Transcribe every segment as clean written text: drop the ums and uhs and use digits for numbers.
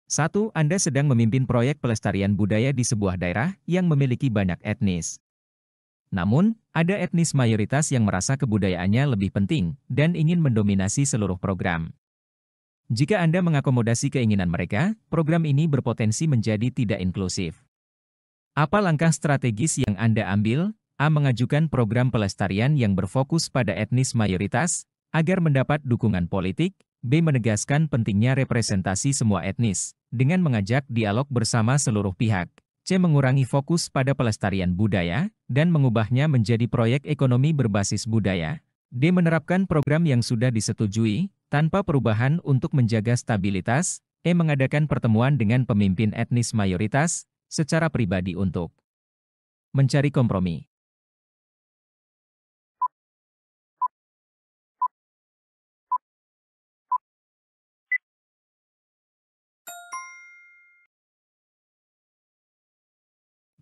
1. Anda sedang memimpin proyek pelestarian budaya di sebuah daerah yang memiliki banyak etnis. Namun, ada etnis mayoritas yang merasa kebudayaannya lebih penting dan ingin mendominasi seluruh program. Jika Anda mengakomodasi keinginan mereka, program ini berpotensi menjadi tidak inklusif. Apa langkah strategis yang Anda ambil? A. Mengajukan program pelestarian yang berfokus pada etnis mayoritas, agar mendapat dukungan politik. B. Menegaskan pentingnya representasi semua etnis, dengan mengajak dialog bersama seluruh pihak. C. Mengurangi fokus pada pelestarian budaya, dan mengubahnya menjadi proyek ekonomi berbasis budaya. D. Menerapkan program yang sudah disetujui, tanpa perubahan untuk menjaga stabilitas. E. Mengadakan pertemuan dengan pemimpin etnis mayoritas, secara pribadi untuk mencari kompromi.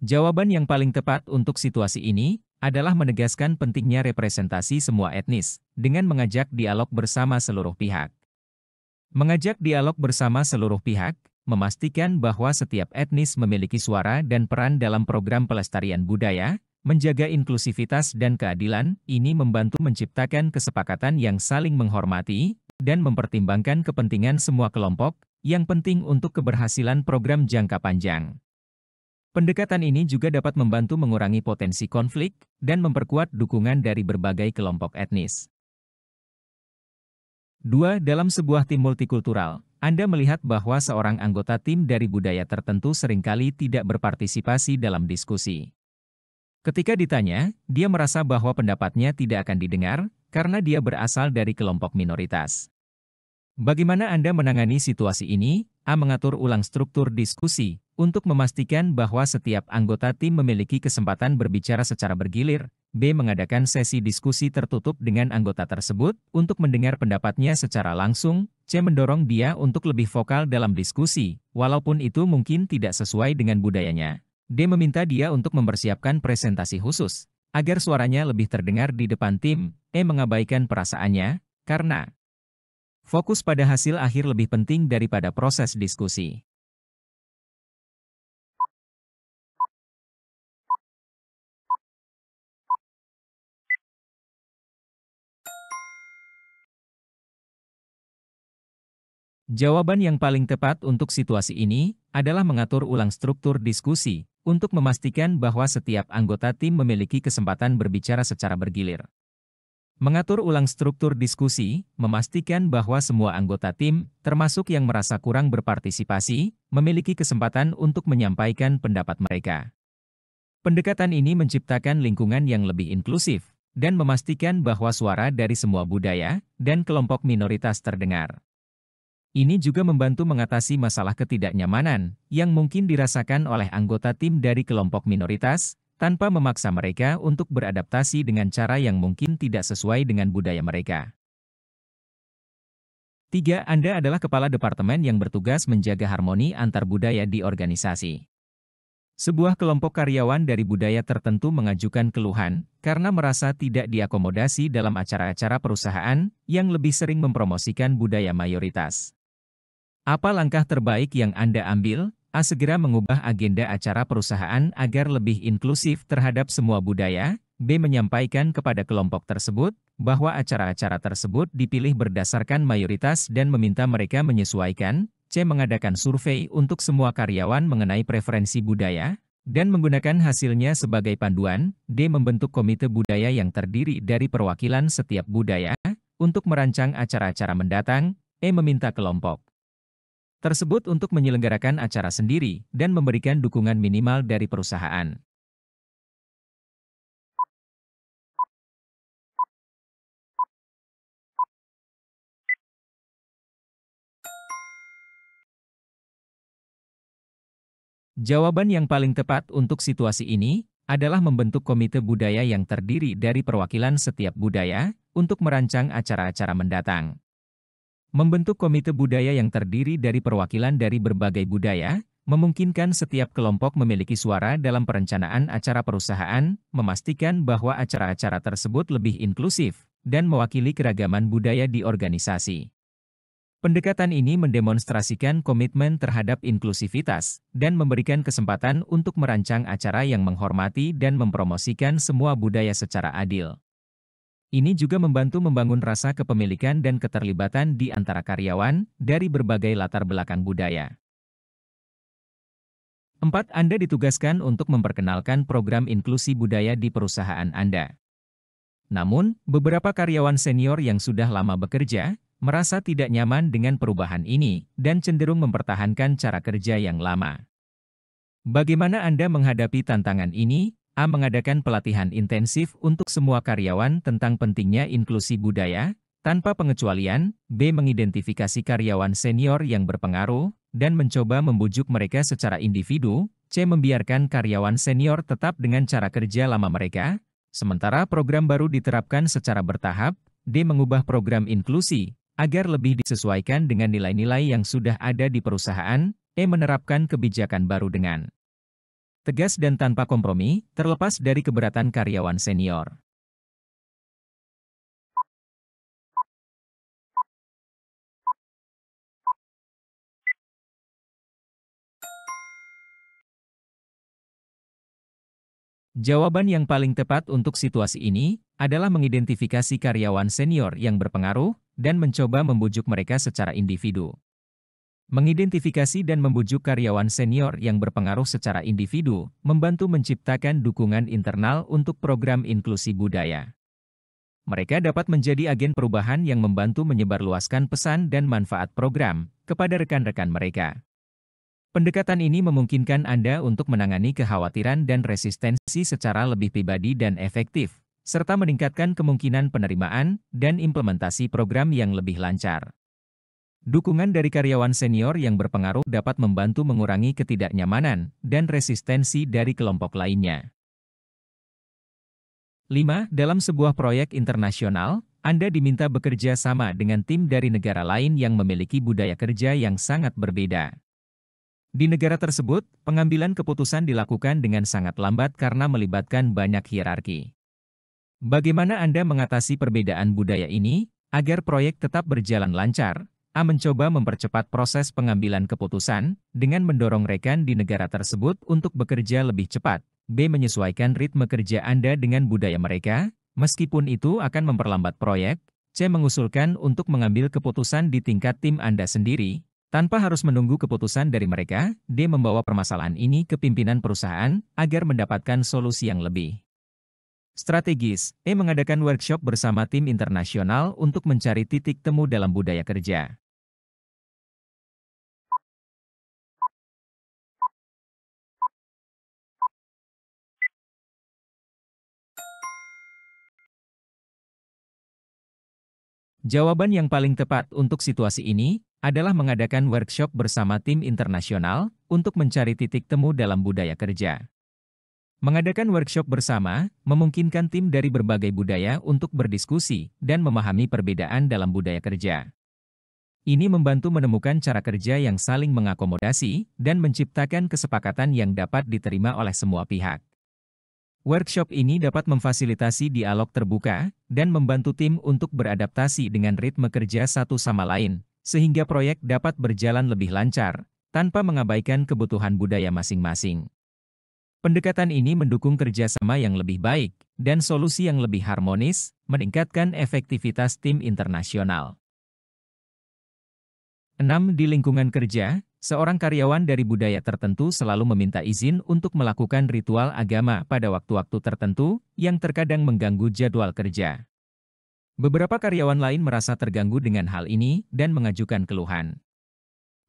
Jawaban yang paling tepat untuk situasi ini adalah menegaskan pentingnya representasi semua etnis, dengan mengajak dialog bersama seluruh pihak. Mengajak dialog bersama seluruh pihak, memastikan bahwa setiap etnis memiliki suara dan peran dalam program pelestarian budaya, menjaga inklusivitas dan keadilan. Ini membantu menciptakan kesepakatan yang saling menghormati, dan mempertimbangkan kepentingan semua kelompok, yang penting untuk keberhasilan program jangka panjang. Pendekatan ini juga dapat membantu mengurangi potensi konflik dan memperkuat dukungan dari berbagai kelompok etnis. 2. Dalam sebuah tim multikultural, Anda melihat bahwa seorang anggota tim dari budaya tertentu seringkali tidak berpartisipasi dalam diskusi. Ketika ditanya, dia merasa bahwa pendapatnya tidak akan didengar karena dia berasal dari kelompok minoritas. Bagaimana Anda menangani situasi ini? A. Mengatur ulang struktur diskusi untuk memastikan bahwa setiap anggota tim memiliki kesempatan berbicara secara bergilir. B. Mengadakan sesi diskusi tertutup dengan anggota tersebut untuk mendengar pendapatnya secara langsung. C. Mendorong dia untuk lebih vokal dalam diskusi, walaupun itu mungkin tidak sesuai dengan budayanya. D. Meminta dia untuk mempersiapkan presentasi khusus, agar suaranya lebih terdengar di depan tim. E. Mengabaikan perasaannya, karena fokus pada hasil akhir lebih penting daripada proses diskusi. Jawaban yang paling tepat untuk situasi ini adalah mengatur ulang struktur diskusi untuk memastikan bahwa setiap anggota tim memiliki kesempatan berbicara secara bergilir. Mengatur ulang struktur diskusi, memastikan bahwa semua anggota tim, termasuk yang merasa kurang berpartisipasi, memiliki kesempatan untuk menyampaikan pendapat mereka. Pendekatan ini menciptakan lingkungan yang lebih inklusif, dan memastikan bahwa suara dari semua budaya dan kelompok minoritas terdengar. Ini juga membantu mengatasi masalah ketidaknyamanan yang mungkin dirasakan oleh anggota tim dari kelompok minoritas, tanpa memaksa mereka untuk beradaptasi dengan cara yang mungkin tidak sesuai dengan budaya mereka. 3. Anda adalah kepala departemen yang bertugas menjaga harmoni antar budaya di organisasi. Sebuah kelompok karyawan dari budaya tertentu mengajukan keluhan karena merasa tidak diakomodasi dalam acara-acara perusahaan yang lebih sering mempromosikan budaya mayoritas. Apa langkah terbaik yang Anda ambil? A. Segera mengubah agenda acara perusahaan agar lebih inklusif terhadap semua budaya. B. Menyampaikan kepada kelompok tersebut bahwa acara-acara tersebut dipilih berdasarkan mayoritas dan meminta mereka menyesuaikan. C. Mengadakan survei untuk semua karyawan mengenai preferensi budaya, dan menggunakan hasilnya sebagai panduan. D. Membentuk komite budaya yang terdiri dari perwakilan setiap budaya, untuk merancang acara-acara mendatang. E. Meminta kelompok tersebut untuk menyelenggarakan acara sendiri dan memberikan dukungan minimal dari perusahaan. Jawaban yang paling tepat untuk situasi ini adalah membentuk komite budaya yang terdiri dari perwakilan setiap budaya untuk merancang acara-acara mendatang. Membentuk komite budaya yang terdiri dari perwakilan dari berbagai budaya, memungkinkan setiap kelompok memiliki suara dalam perencanaan acara perusahaan, memastikan bahwa acara-acara tersebut lebih inklusif, dan mewakili keragaman budaya di organisasi. Pendekatan ini mendemonstrasikan komitmen terhadap inklusivitas dan memberikan kesempatan untuk merancang acara yang menghormati dan mempromosikan semua budaya secara adil. Ini juga membantu membangun rasa kepemilikan dan keterlibatan di antara karyawan dari berbagai latar belakang budaya. 4. Anda ditugaskan untuk memperkenalkan program inklusi budaya di perusahaan Anda. Namun, beberapa karyawan senior yang sudah lama bekerja, merasa tidak nyaman dengan perubahan ini dan cenderung mempertahankan cara kerja yang lama. Bagaimana Anda menghadapi tantangan ini? A. Mengadakan pelatihan intensif untuk semua karyawan tentang pentingnya inklusi budaya, tanpa pengecualian. B. Mengidentifikasi karyawan senior yang berpengaruh, dan mencoba membujuk mereka secara individu. C. Membiarkan karyawan senior tetap dengan cara kerja lama mereka, sementara program baru diterapkan secara bertahap. D. Mengubah program inklusi, agar lebih disesuaikan dengan nilai-nilai yang sudah ada di perusahaan. E. Menerapkan kebijakan baru dengan tegas dan tanpa kompromi, terlepas dari keberatan karyawan senior. Jawaban yang paling tepat untuk situasi ini adalah mengidentifikasi karyawan senior yang berpengaruh dan mencoba membujuk mereka secara individu. Mengidentifikasi dan membujuk karyawan senior yang berpengaruh secara individu membantu menciptakan dukungan internal untuk program inklusi budaya. Mereka dapat menjadi agen perubahan yang membantu menyebarluaskan pesan dan manfaat program kepada rekan-rekan mereka. Pendekatan ini memungkinkan Anda untuk menangani kekhawatiran dan resistensi secara lebih pribadi dan efektif, serta meningkatkan kemungkinan penerimaan dan implementasi program yang lebih lancar. Dukungan dari karyawan senior yang berpengaruh dapat membantu mengurangi ketidaknyamanan dan resistensi dari kelompok lainnya. 5. Dalam sebuah proyek internasional, Anda diminta bekerja sama dengan tim dari negara lain yang memiliki budaya kerja yang sangat berbeda. Di negara tersebut, pengambilan keputusan dilakukan dengan sangat lambat karena melibatkan banyak hierarki. Bagaimana Anda mengatasi perbedaan budaya ini agar proyek tetap berjalan lancar? A. Mencoba mempercepat proses pengambilan keputusan dengan mendorong rekan di negara tersebut untuk bekerja lebih cepat. B. Menyesuaikan ritme kerja Anda dengan budaya mereka, meskipun itu akan memperlambat proyek. C. Mengusulkan untuk mengambil keputusan di tingkat tim Anda sendiri, tanpa harus menunggu keputusan dari mereka. D. Membawa permasalahan ini ke pimpinan perusahaan agar mendapatkan solusi yang lebih strategis. E. Mengadakan workshop bersama tim internasional untuk mencari titik temu dalam budaya kerja. Jawaban yang paling tepat untuk situasi ini adalah mengadakan workshop bersama tim internasional untuk mencari titik temu dalam budaya kerja. Mengadakan workshop bersama memungkinkan tim dari berbagai budaya untuk berdiskusi dan memahami perbedaan dalam budaya kerja. Ini membantu menemukan cara kerja yang saling mengakomodasi dan menciptakan kesepakatan yang dapat diterima oleh semua pihak. Workshop ini dapat memfasilitasi dialog terbuka dan membantu tim untuk beradaptasi dengan ritme kerja satu sama lain, sehingga proyek dapat berjalan lebih lancar tanpa mengabaikan kebutuhan budaya masing-masing. Pendekatan ini mendukung kerjasama yang lebih baik dan solusi yang lebih harmonis, meningkatkan efektivitas tim internasional. 6. Di lingkungan kerja, seorang karyawan dari budaya tertentu selalu meminta izin untuk melakukan ritual agama pada waktu-waktu tertentu yang terkadang mengganggu jadwal kerja. Beberapa karyawan lain merasa terganggu dengan hal ini dan mengajukan keluhan.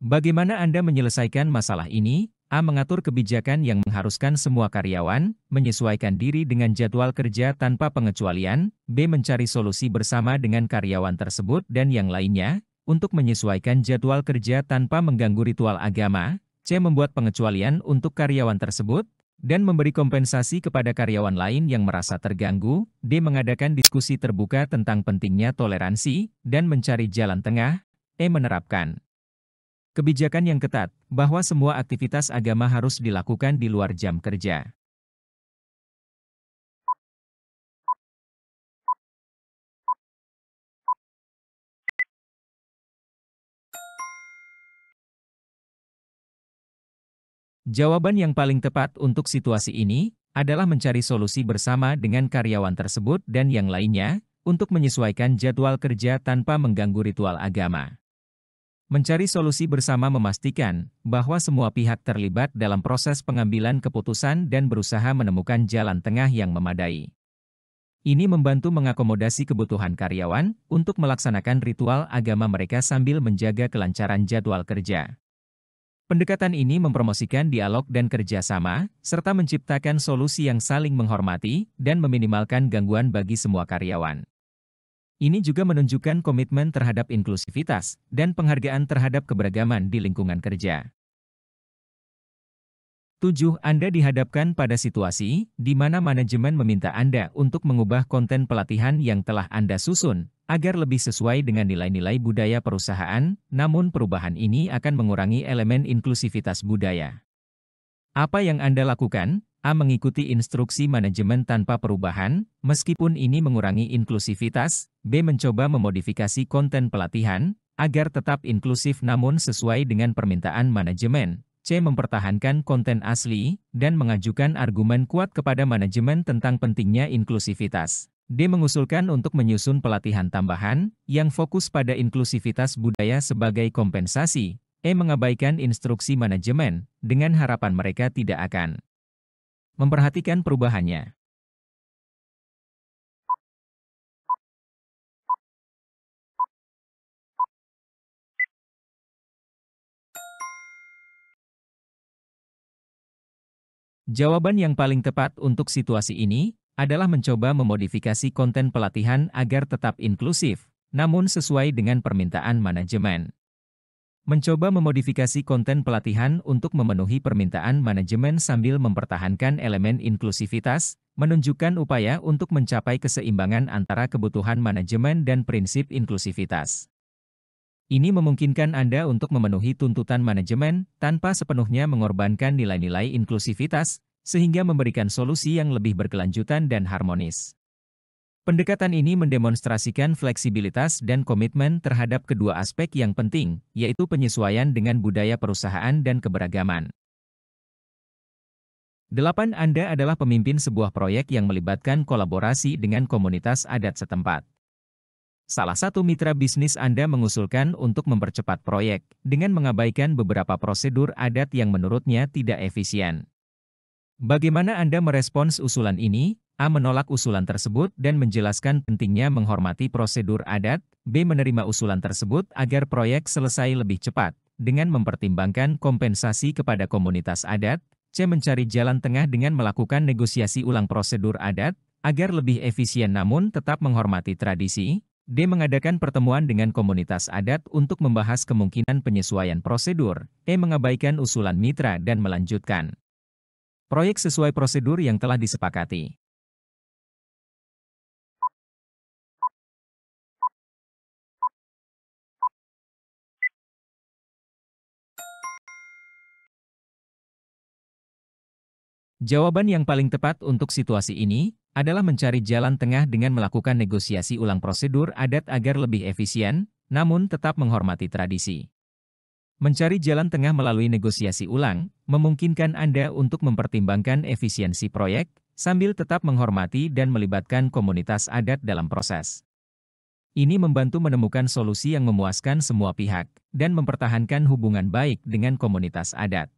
Bagaimana Anda menyelesaikan masalah ini? A. Mengatur kebijakan yang mengharuskan semua karyawan menyesuaikan diri dengan jadwal kerja tanpa pengecualian. B. Mencari solusi bersama dengan karyawan tersebut dan yang lainnya untuk menyesuaikan jadwal kerja tanpa mengganggu ritual agama. C. Membuat pengecualian untuk karyawan tersebut dan memberi kompensasi kepada karyawan lain yang merasa terganggu. D. Mengadakan diskusi terbuka tentang pentingnya toleransi dan mencari jalan tengah. E. Menerapkan kebijakan yang ketat bahwa semua aktivitas agama harus dilakukan di luar jam kerja. Jawaban yang paling tepat untuk situasi ini adalah mencari solusi bersama dengan karyawan tersebut dan yang lainnya untuk menyesuaikan jadwal kerja tanpa mengganggu ritual agama. Mencari solusi bersama memastikan bahwa semua pihak terlibat dalam proses pengambilan keputusan dan berusaha menemukan jalan tengah yang memadai. Ini membantu mengakomodasi kebutuhan karyawan untuk melaksanakan ritual agama mereka sambil menjaga kelancaran jadwal kerja. Pendekatan ini mempromosikan dialog dan kerjasama, serta menciptakan solusi yang saling menghormati dan meminimalkan gangguan bagi semua karyawan. Ini juga menunjukkan komitmen terhadap inklusivitas dan penghargaan terhadap keberagaman di lingkungan kerja. 7. Anda dihadapkan pada situasi di mana manajemen meminta Anda untuk mengubah konten pelatihan yang telah Anda susun, agar lebih sesuai dengan nilai-nilai budaya perusahaan, namun perubahan ini akan mengurangi elemen inklusivitas budaya. Apa yang Anda lakukan? A. Mengikuti instruksi manajemen tanpa perubahan, meskipun ini mengurangi inklusivitas. B. Mencoba memodifikasi konten pelatihan, agar tetap inklusif namun sesuai dengan permintaan manajemen. C. Mempertahankan konten asli, dan mengajukan argumen kuat kepada manajemen tentang pentingnya inklusivitas. D. Mengusulkan untuk menyusun pelatihan tambahan, yang fokus pada inklusivitas budaya sebagai kompensasi. E. Mengabaikan instruksi manajemen, dengan harapan mereka tidak akan memperhatikan perubahannya. Jawaban yang paling tepat untuk situasi ini adalah mencoba memodifikasi konten pelatihan agar tetap inklusif, namun sesuai dengan permintaan manajemen. Mencoba memodifikasi konten pelatihan untuk memenuhi permintaan manajemen sambil mempertahankan elemen inklusivitas, menunjukkan upaya untuk mencapai keseimbangan antara kebutuhan manajemen dan prinsip inklusivitas. Ini memungkinkan Anda untuk memenuhi tuntutan manajemen tanpa sepenuhnya mengorbankan nilai-nilai inklusivitas, sehingga memberikan solusi yang lebih berkelanjutan dan harmonis. Pendekatan ini mendemonstrasikan fleksibilitas dan komitmen terhadap kedua aspek yang penting, yaitu penyesuaian dengan budaya perusahaan dan keberagaman. 8. Anda adalah pemimpin sebuah proyek yang melibatkan kolaborasi dengan komunitas adat setempat. Salah satu mitra bisnis Anda mengusulkan untuk mempercepat proyek dengan mengabaikan beberapa prosedur adat yang menurutnya tidak efisien. Bagaimana Anda merespons usulan ini? A. Menolak usulan tersebut dan menjelaskan pentingnya menghormati prosedur adat. B. Menerima usulan tersebut agar proyek selesai lebih cepat dengan mempertimbangkan kompensasi kepada komunitas adat. C. Mencari jalan tengah dengan melakukan negosiasi ulang prosedur adat agar lebih efisien namun tetap menghormati tradisi. D. Mengadakan pertemuan dengan komunitas adat untuk membahas kemungkinan penyesuaian prosedur. E. Mengabaikan usulan mitra dan melanjutkan proyek sesuai prosedur yang telah disepakati. Jawaban yang paling tepat untuk situasi ini adalah mencari jalan tengah dengan melakukan negosiasi ulang prosedur adat agar lebih efisien, namun tetap menghormati tradisi. Mencari jalan tengah melalui negosiasi ulang memungkinkan Anda untuk mempertimbangkan efisiensi proyek, sambil tetap menghormati dan melibatkan komunitas adat dalam proses. Ini membantu menemukan solusi yang memuaskan semua pihak, dan mempertahankan hubungan baik dengan komunitas adat.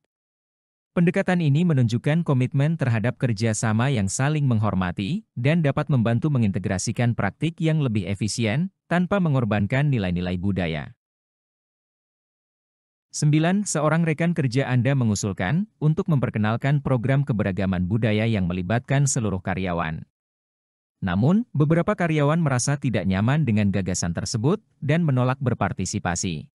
Pendekatan ini menunjukkan komitmen terhadap kerjasama yang saling menghormati, dan dapat membantu mengintegrasikan praktik yang lebih efisien, tanpa mengorbankan nilai-nilai budaya. 9. Seorang rekan kerja Anda mengusulkan untuk memperkenalkan program keberagaman budaya yang melibatkan seluruh karyawan. Namun, beberapa karyawan merasa tidak nyaman dengan gagasan tersebut, dan menolak berpartisipasi.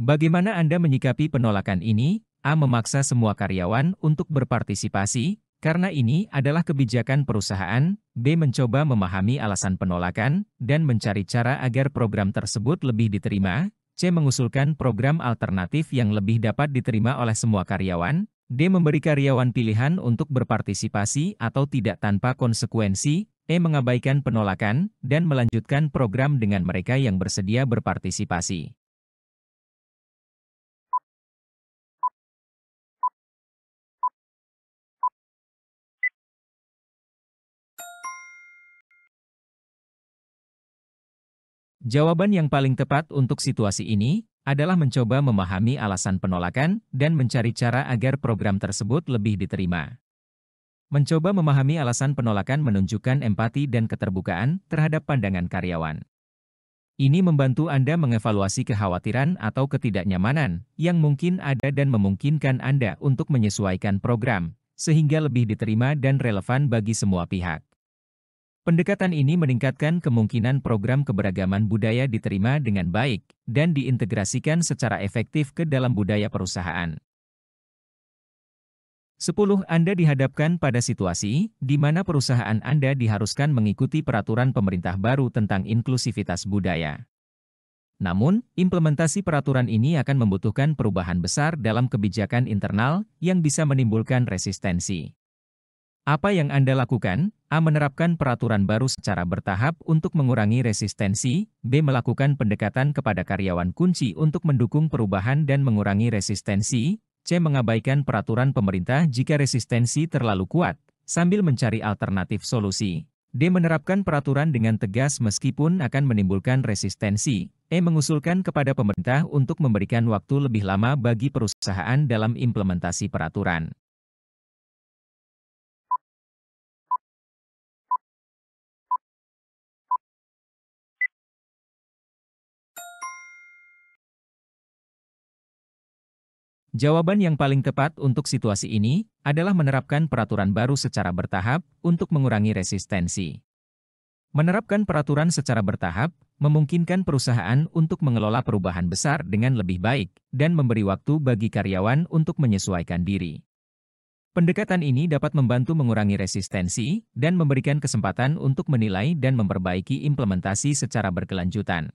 Bagaimana Anda menyikapi penolakan ini? A. Memaksa semua karyawan untuk berpartisipasi, karena ini adalah kebijakan perusahaan. B. Mencoba memahami alasan penolakan, dan mencari cara agar program tersebut lebih diterima. C. Mengusulkan program alternatif yang lebih dapat diterima oleh semua karyawan. D. Memberi karyawan pilihan untuk berpartisipasi atau tidak tanpa konsekuensi. E. Mengabaikan penolakan, dan melanjutkan program dengan mereka yang bersedia berpartisipasi. Jawaban yang paling tepat untuk situasi ini adalah mencoba memahami alasan penolakan dan mencari cara agar program tersebut lebih diterima. Mencoba memahami alasan penolakan menunjukkan empati dan keterbukaan terhadap pandangan karyawan. Ini membantu Anda mengevaluasi kekhawatiran atau ketidaknyamanan yang mungkin ada dan memungkinkan Anda untuk menyesuaikan program, sehingga lebih diterima dan relevan bagi semua pihak. Pendekatan ini meningkatkan kemungkinan program keberagaman budaya diterima dengan baik dan diintegrasikan secara efektif ke dalam budaya perusahaan. 10. Anda dihadapkan pada situasi di mana perusahaan Anda diharuskan mengikuti peraturan pemerintah baru tentang inklusivitas budaya. Namun, implementasi peraturan ini akan membutuhkan perubahan besar dalam kebijakan internal yang bisa menimbulkan resistensi. Apa yang Anda lakukan? A. Menerapkan peraturan baru secara bertahap untuk mengurangi resistensi. B. Melakukan pendekatan kepada karyawan kunci untuk mendukung perubahan dan mengurangi resistensi. C. Mengabaikan peraturan pemerintah jika resistensi terlalu kuat, sambil mencari alternatif solusi. D. Menerapkan peraturan dengan tegas meskipun akan menimbulkan resistensi. E. Mengusulkan kepada pemerintah untuk memberikan waktu lebih lama bagi perusahaan dalam implementasi peraturan. Jawaban yang paling tepat untuk situasi ini adalah menerapkan peraturan baru secara bertahap untuk mengurangi resistensi. Menerapkan peraturan secara bertahap memungkinkan perusahaan untuk mengelola perubahan besar dengan lebih baik dan memberi waktu bagi karyawan untuk menyesuaikan diri. Pendekatan ini dapat membantu mengurangi resistensi dan memberikan kesempatan untuk menilai dan memperbaiki implementasi secara berkelanjutan.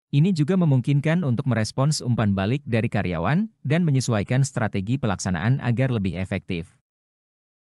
Ini juga memungkinkan untuk merespons umpan balik dari karyawan dan menyesuaikan strategi pelaksanaan agar lebih efektif.